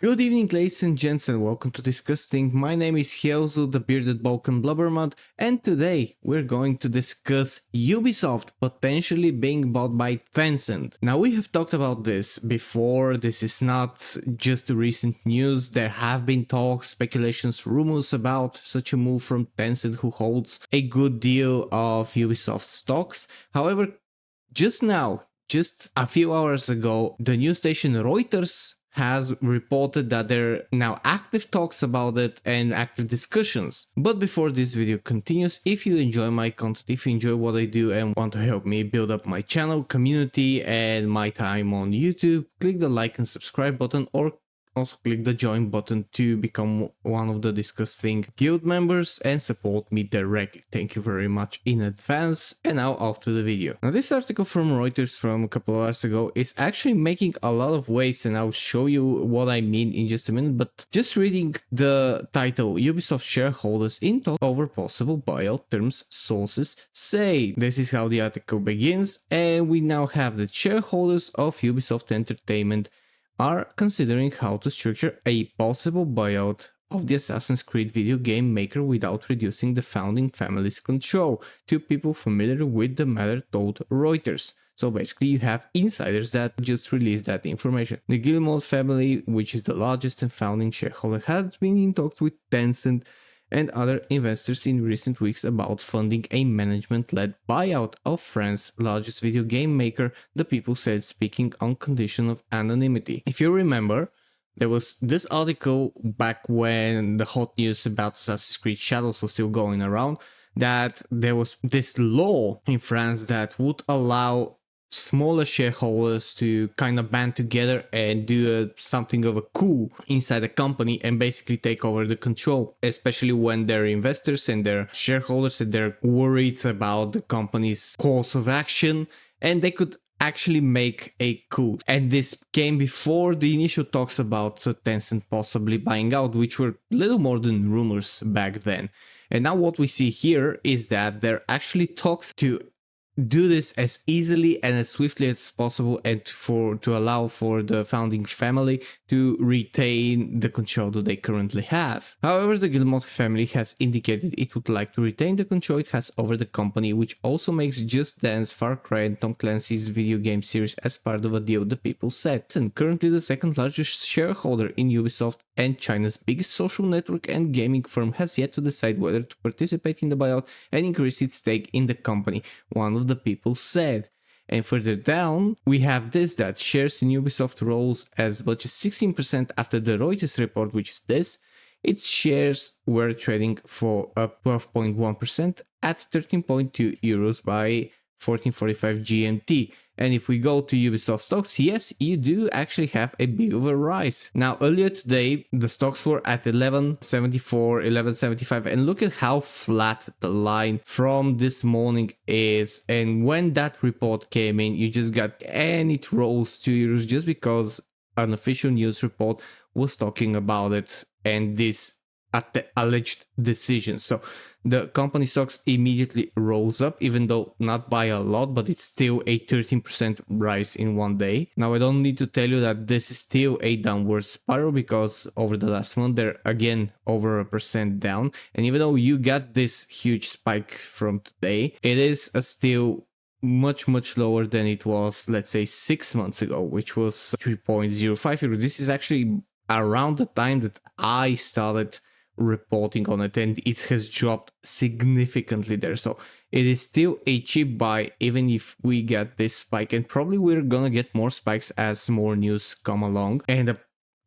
Good evening, ladies and gents, and welcome to DiscussThing. My name is Hyozu, the bearded Balkan blubbermud, and today we're going to discuss Ubisoft potentially being bought by Tencent. Now, we have talked about this before. This is not just recent news. There have been talks, speculations, rumors about such a move from Tencent, who holds a good deal of Ubisoft stocks. However, just a few hours ago, the news station Reuters has reported that there are now active talks about it and active discussions. But before this video continues, if you enjoy my content, if you enjoy what I do and want to help me build up my channel, community and my time on YouTube, click the like and subscribe button, or also click the join button to become one of the DiscussThing guild members and support me directly. Thank you very much in advance. And now off to the video. Now, this article from Reuters from a couple of hours ago is actually making a lot of waves, and I'll show you what I mean in just a minute. But just reading the title, Ubisoft shareholders in talk over possible buyout terms, sources say. This is how the article begins, and we now have the shareholders of Ubisoft Entertainment are considering how to structure a possible buyout of the Assassin's Creed video game maker without reducing the founding family's control. Two people familiar with the matter told Reuters. So basically you have insiders that just released that information. The Guillemot family, which is the largest and founding shareholder, has been in talks with Tencent and other investors in recent weeks about funding a management-led buyout of France's largest video game maker, the people said, speaking on condition of anonymity. If you remember, there was this article back when the hot news about Assassin's Creed Shadows was still going around, that there was this law in France that would allow smaller shareholders to kind of band together and do something of a coup inside the company and basically take over the control, especially when their investors and their shareholders and they're worried about the company's course of action, and they could actually make a coup. And this came before the initial talks about Tencent possibly buying out, which were little more than rumors back then. And now what we see here is that there are actually talks to do this as easily and as swiftly as possible, and to allow for the founding family to retain the control that they currently have. However, the Guillemot family has indicated it would like to retain the control it has over the company, which also makes Just Dance, Far Cry and Tom Clancy's video game series as part of a deal, the people said. And currently the second largest shareholder in Ubisoft and China's biggest social network and gaming firm has yet to decide whether to participate in the buyout and increase its stake in the company, one of the people said. And further down, we have this, that shares in Ubisoft rose as much as 16% after the Reuters report, which is this. Its shares were trading for up 12.1% at 13.2 euros by 14:45 GMT. And if we go to Ubisoft stocks, yes, you do actually have a big of a rise. Now, earlier today, the stocks were at 11.74, 11.75, and look at how flat the line from this morning is. And when that report came in, you just got, and it rose 2 euros just because an official news report was talking about it and this alleged decision. So the company stocks immediately rose up, even though not by a lot, but it's still a 13% rise in one day. Now, I don't need to tell you that this is still a downward spiral, because over the last month they're again over 1% down. And even though you got this huge spike from today, it is still much lower than it was, let's say, 6 months ago, which was 3.05 euros. This is actually around the time that I started reporting on it, and it has dropped significantly there. So it is still a cheap buy, even if we get this spike, and probably we're gonna get more spikes as more news come along and the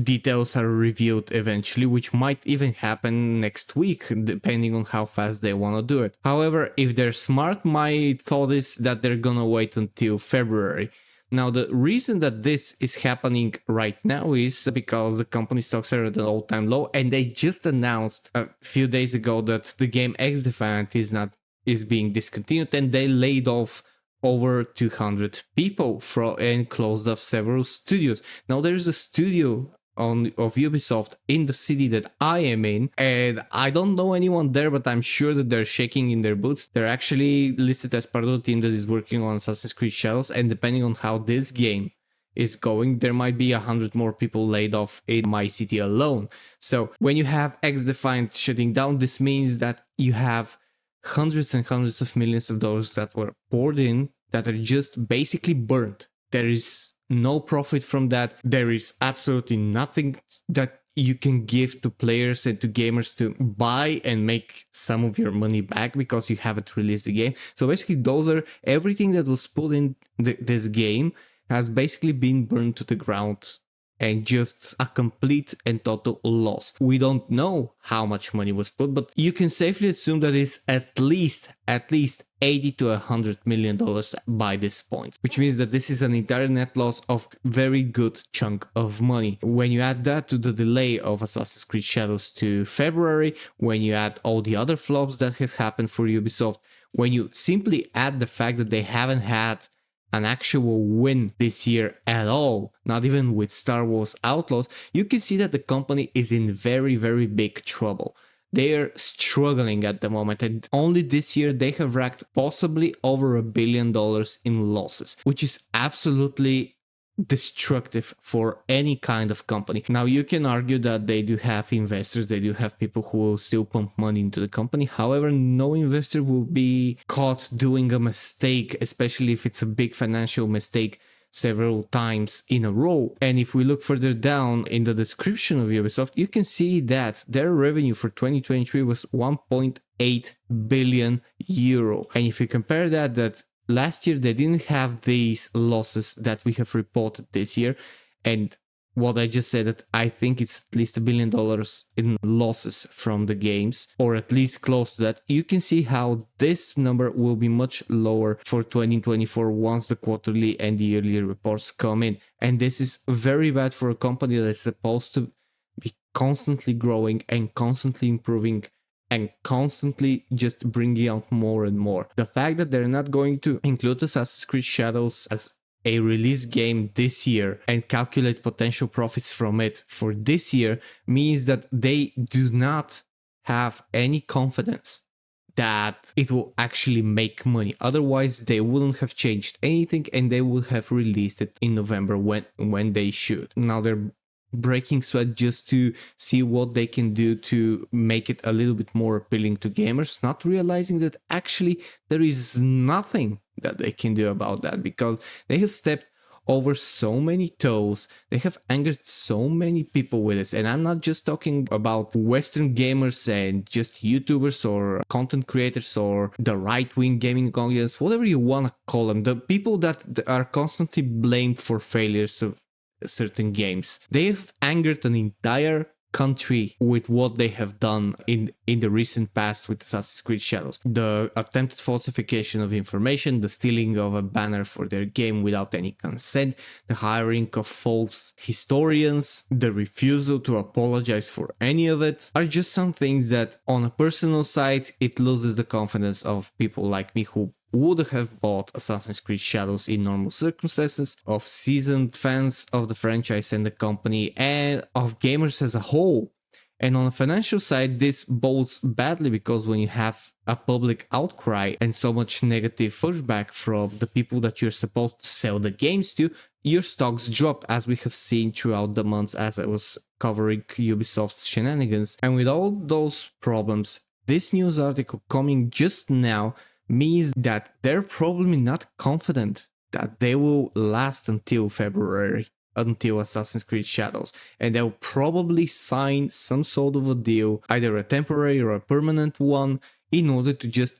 details are revealed eventually, which might even happen next week, depending on how fast they want to do it. However, if they're smart, my thought is that they're gonna wait until February. Now, the reason that this is happening right now is because the company stocks are at an all-time low, and they just announced a few days ago that the game X Defiant is being discontinued, and they laid off over 200 people and closed off several studios. Now, there's a studio of Ubisoft in the city that I am in, and I don't know anyone there, but I'm sure that they're shaking in their boots. They're actually listed as part of the team that is working on Assassin's Creed Shadows, and depending on how this game is going, there might be 100 more people laid off in my city alone. So when you have XDefiant shutting down, this means that you have hundreds and hundreds of millions of dollars that were poured in that are just basically burnt. There is no profit from that. There is absolutely nothing that you can give to players and to gamers to buy and make some of your money back because you haven't released the game. So basically those are everything that was put in this game has basically been burned to the ground and just a complete and total loss. We don't know how much money was put, but you can safely assume that it's at least 80 to 100 million dollars by this point, which means that this is an entire net loss of very good chunk of money. When you add that to the delay of Assassin's Creed Shadows to February, when you add all the other flops that have happened for Ubisoft, when you simply add the fact that they haven't had an actual win this year at all, not even with Star Wars Outlaws, you can see that the company is in very, very big trouble. They are struggling at the moment, and only this year they have racked possibly over $1 billion in losses, which is absolutely destructive for any kind of company. Now you can argue that they do have investors, they do have people who will still pump money into the company. However, no investor will be caught doing a mistake, especially if it's a big financial mistake several times in a row. And if we look further down in the description of Ubisoft, you can see that their revenue for 2023 was 1.8 billion euro. And if you compare that last year they didn't have these losses that we have reported this year, and what I just said, that I think it's at least $1 billion in losses from the games, or at least close to that. You can see how this number will be much lower for 2024 once the quarterly and the yearly reports come in. And this is very bad for a company that is supposed to be constantly growing and constantly improving and constantly just bringing out more and more. The fact that they're not going to include Assassin's Creed Shadows as a release game this year and calculate potential profits from it for this year means that they do not have any confidence that it will actually make money. Otherwise, they wouldn't have changed anything and they would have released it in November when they should. Now they're breaking sweat just to see what they can do to make it a little bit more appealing to gamers, not realizing that actually there is nothing that they can do about that, because they have stepped over so many toes, they have angered so many people with this. And I'm not just talking about Western gamers and just YouTubers or content creators or the right-wing gaming audience, whatever you want to call them, the people that are constantly blamed for failures of certain games. They have angered an entire country with what they have done in the recent past with Assassin's Creed Shadows. The attempted falsification of information, the stealing of a banner for their game without any consent, the hiring of false historians, the refusal to apologize for any of it are just some things that on a personal side, it loses the confidence of people like me who would have bought Assassin's Creed Shadows in normal circumstances, of seasoned fans of the franchise and the company, and of gamers as a whole. And on the financial side, this bodes badly, because when you have a public outcry and so much negative pushback from the people that you're supposed to sell the games to, your stocks drop, as we have seen throughout the months as I was covering Ubisoft's shenanigans. And with all those problems, this news article coming just now means that they're probably not confident that they will last until February, until Assassin's Creed Shadows, and they'll probably sign some sort of a deal, either a temporary or a permanent one, in order to just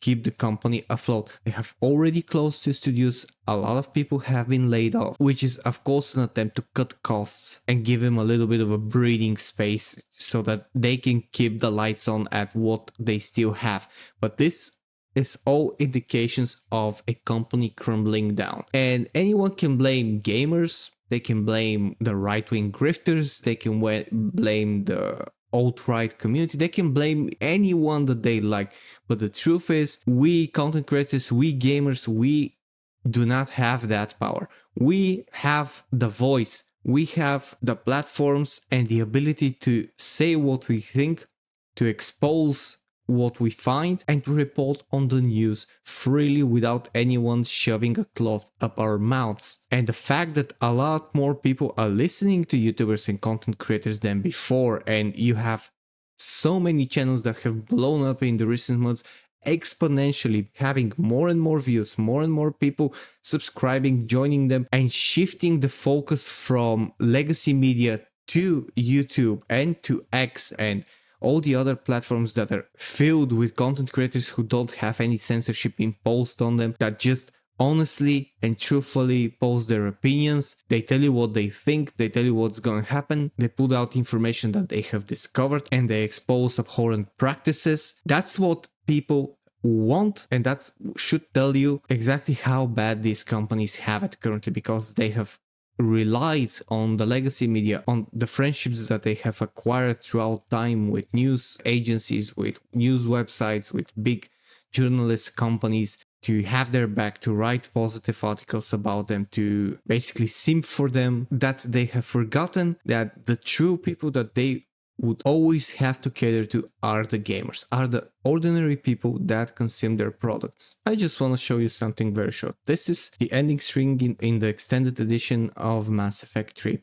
keep the company afloat. They have already closed two studios, a lot of people have been laid off, which is of course an attempt to cut costs and give them a little bit of a breathing space so that they can keep the lights on at what they still have. But this is all indications of a company crumbling down. And anyone can blame gamers, they can blame the right-wing grifters, they can blame the alt-right community, they can blame anyone that they like. But the truth is, we content creators, we gamers, we do not have that power. We have the voice, we have the platforms and the ability to say what we think, to expose what we find and to report on the news freely without anyone shoving a cloth up our mouths. And the fact that a lot more people are listening to YouTubers and content creators than before, and you have so many channels that have blown up in the recent months exponentially, having more and more views, more and more people subscribing, joining them, and shifting the focus from legacy media to YouTube and to X and all the other platforms that are filled with content creators who don't have any censorship imposed on them, that just honestly and truthfully post their opinions. They tell you what they think, they tell you what's going to happen, they put out information that they have discovered, and they expose abhorrent practices. That's what people want, and that should tell you exactly how bad these companies have it currently, because they have relied on the legacy media, on the friendships that they have acquired throughout time with news agencies, with news websites, with big journalist companies, to have their back, to write positive articles about them, to basically simp for them, that they have forgotten that the true people that they would always have to cater to are the gamers, are the ordinary people that consume their products. I just want to show you something very short. This is the ending string in the extended edition of Mass Effect 3.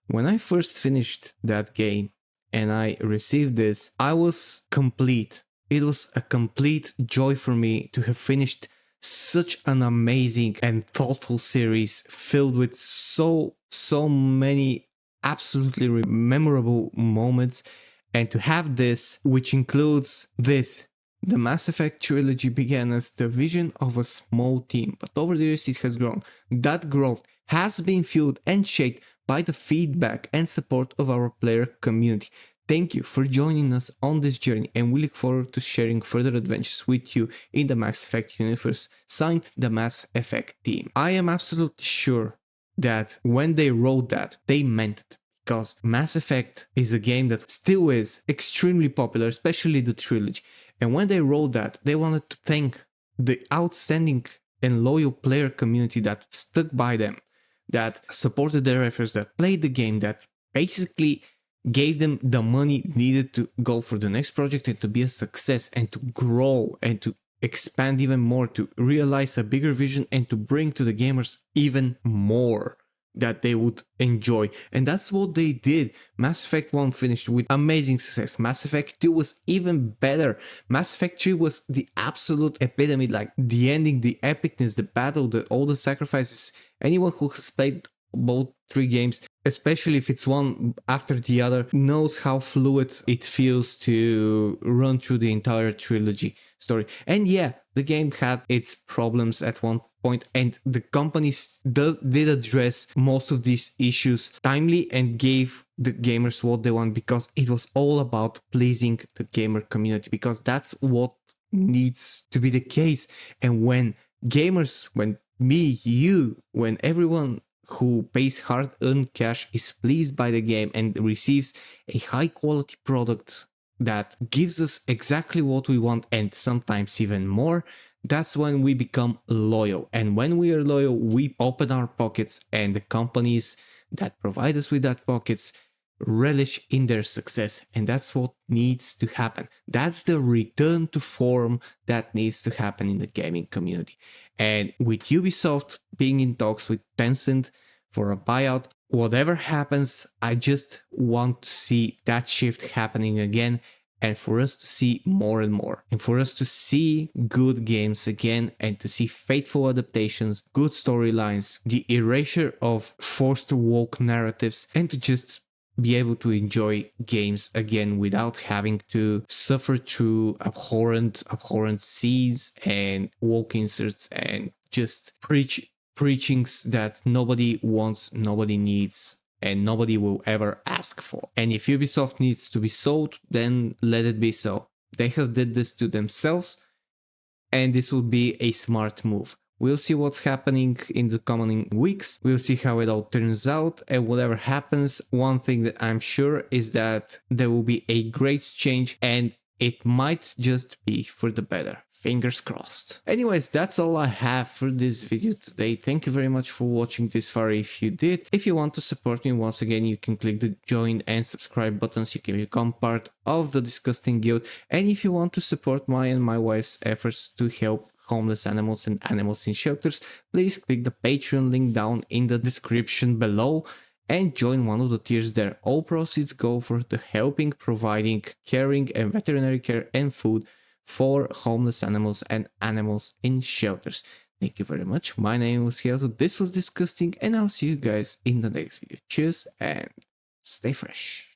When I first finished that game and I received this, I was complete. It was a complete joy for me to have finished such an amazing and thoughtful series filled with so many absolutely memorable moments, and to have this, which includes this. The Mass Effect trilogy began as the vision of a small team, but over the years it has grown. That growth has been fueled and shaped by the feedback and support of our player community. Thank you for joining us on this journey, and we look forward to sharing further adventures with you in the Mass Effect universe. Signed, the Mass Effect team. I am absolutely sure that when they wrote that, they meant it, because Mass Effect is a game that still is extremely popular, especially the trilogy. And when they wrote that, they wanted to thank the outstanding and loyal player community that stuck by them, that supported their efforts, that played the game, that basically gave them the money needed to go for the next project and to be a success and to grow and to expand even more, to realize a bigger vision and to bring to the gamers even more that they would enjoy. And that's what they did. Mass Effect 1 finished with amazing success. Mass Effect 2 was even better. Mass Effect 3 was the absolute epitome, like the ending, the epicness, the battle, all the sacrifices. Anyone who has played both 3 games, especially if it's one after the other, knows how fluid it feels to run through the entire trilogy story. And yeah, the game had its problems at one point, and the companies did address most of these issues timely and gave the gamers what they want, because it was all about pleasing the gamer community, because that's what needs to be the case. And when gamers, when me, you, when everyone who pays hard-earned cash is pleased by the game and receives a high-quality product that gives us exactly what we want and sometimes even more, that's when we become loyal. And when we are loyal, we open our pockets, and the companies that provide us with that pockets relish in their success. And that's what needs to happen. That's the return to form that needs to happen in the gaming community. And with Ubisoft being in talks with Tencent for a buyout, whatever happens, I just want to see that shift happening again, and for us to see more and more, and for us to see good games again, and to see faithful adaptations, good storylines, the erasure of forced woke narratives, and to just be able to enjoy games again without having to suffer through abhorrent scenes and woke inserts and just preachings that nobody wants, nobody needs, and nobody will ever ask for. And if Ubisoft needs to be sold, then let it be so. They have did this to themselves, and this will be a smart move. We'll see what's happening in the coming weeks. We'll see how it all turns out, and whatever happens, one thing that I'm sure is that there will be a great change, and it might just be for the better. Fingers crossed. Anyways, that's all I have for this video today. Thank you very much for watching this far if you did. If you want to support me, once again, you can click the join and subscribe buttons. You can become part of the DiscussThing guild. And if you want to support my and my wife's efforts to help homeless animals and animals in shelters, please click the Patreon link down in the description below and join one of the tiers there. All proceeds go for the helping, providing, caring and veterinary care and food for homeless animals and animals in shelters. Thank you very much. My name was Hyazo. This was DiscussThing, and I'll see you guys in the next video. Cheers and stay fresh.